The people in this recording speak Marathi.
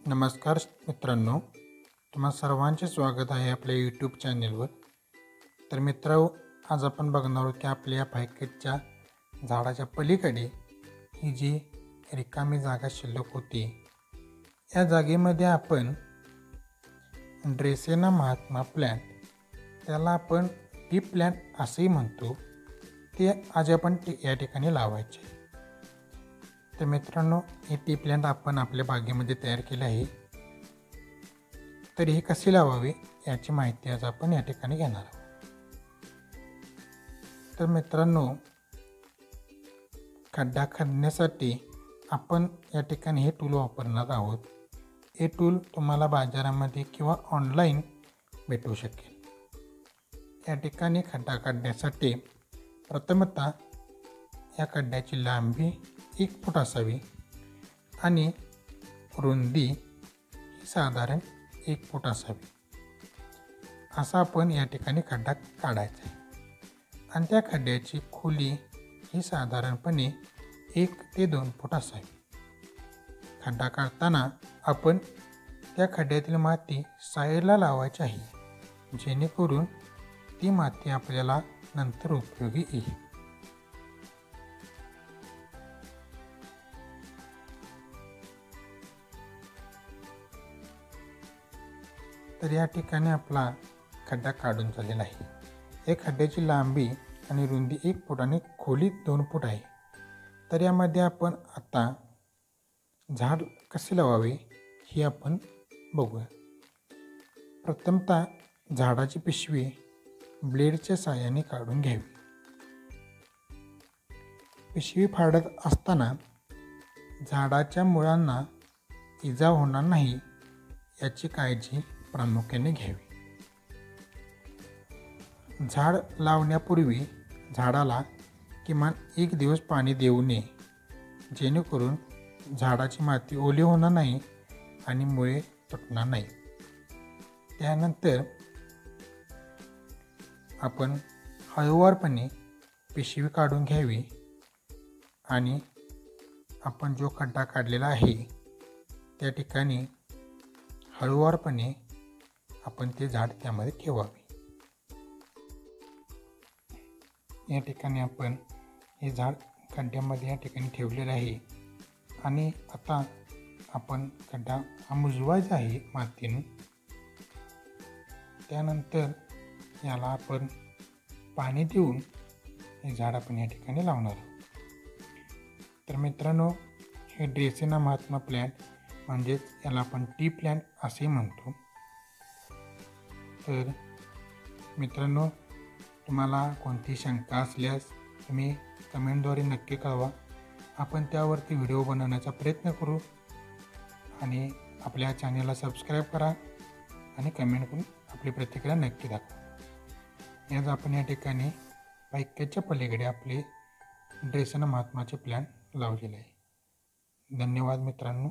नमस्कार मित्रांनो, तुम्हा सर्वांचे स्वागत आहे आपल्या यूट्यूब चॅनेलवर। तर मित्रांनो, आज आपण बघणार आहोत की आपल्या फायकतच्या झाडाच्या पलीकडे ही जी रिकामी जागा शिल्लक होती, या जागेमध्ये आपण ड्रेसेना महात्मा प्लांट, त्याला आपण टी प्लांट असेही म्हणतो, ते आज आपण या ठिकाणी लावायचे। तर मित्रांनो, हे टी प्लांट आपण आपल्या बागेमध्ये तयार केले आहे। तर हे कसे लावावे याची माहिती आज आपण या ठिकाणी घेणार आहोत। तर मित्रांनो, खड्डा खणण्यासाठी आपण या ठिकाणी हे टूल वापरणार आहोत। हे टूल तुम्हाला बाजारामध्ये किंवा ऑनलाईन भेटू शकेल। या ठिकाणी खड्डा काढण्यासाठी प्रथमतः या खड्ड्याची लांबी 1 फूट असावी आणि रुंदी ही साधारण 1 फूट असावी। असा आपण या ठिकाणी खड्डा काढायचा आहे आणि त्या खड्ड्याची खोली ही साधारणपणे 1 ते 2 फूट असावी। खड्डा काढताना आपण त्या खड्ड्यातील माती साईडला लावायची आहे, जेणेकरून ती माती आपल्याला नंतर उपयोगी येईल। तर या ठिकाणी आपला खड्डा काढून झालेला आहे। या खड्ड्याची लांबी आणि रुंदी 1 फूट आणि खोली 2 फूट आहे। तर यामध्ये आपण आता झाड कसे लावावे हे आपण बघूया। प्रथमतः झाडाची पिशवी ब्लेडच्या साहाय्याने काढून घ्यावी। पिशवी फाडत असताना झाडाच्या मुळांना इजा होणार नाही याची काळजी प्रामुख्याने घ्यावी। झाड लावण्यापूर्वी झाडाला किमान 1 दिवस पाणी देऊ नये, जेणेकरून झाडाची माती ओली होणार नाही आणि मुळे तुटणार नाही। त्यानंतर आपण हळूवारपणे पिशवी काढून घ्यावी आणि आपण जो खड्डा काढलेला आहे त्या ठिकाणी हळूवारपणे आपण ते झाड त्यामध्ये ठेवावे। या ठिकाणी आपण हे झाड खड्ड्यामध्ये या ठिकाणी ठेवलेले आहे आणि आता आपण खड्डा हा मुजवायचा आहे मातीने। त्यानंतर याला आपण पाणी देऊन हे झाड आपण या ठिकाणी लावणार आहोत। तर मित्रांनो, हे ड्रेसेना महात्मा प्लांट म्हणजेच याला आपण टी प्लांट असे म्हणतो। तर मित्रांनो, तुम्हाला कोणती शंका असल्यास तुम्ही कमेंटद्वारे नक्की कळवा। आपण त्यावरती व्हिडिओ बनवण्याचा प्रयत्न करू आणि आपल्या चॅनलला सबस्क्राईब करा आणि कमेंट करून आपली प्रतिक्रिया नक्की दाखवा। आज आपण या ठिकाणी फायकतच्या पलीकडे आपले ड्रेसेना महात्माचे प्लांट लावलेले आहे। धन्यवाद मित्रांनो।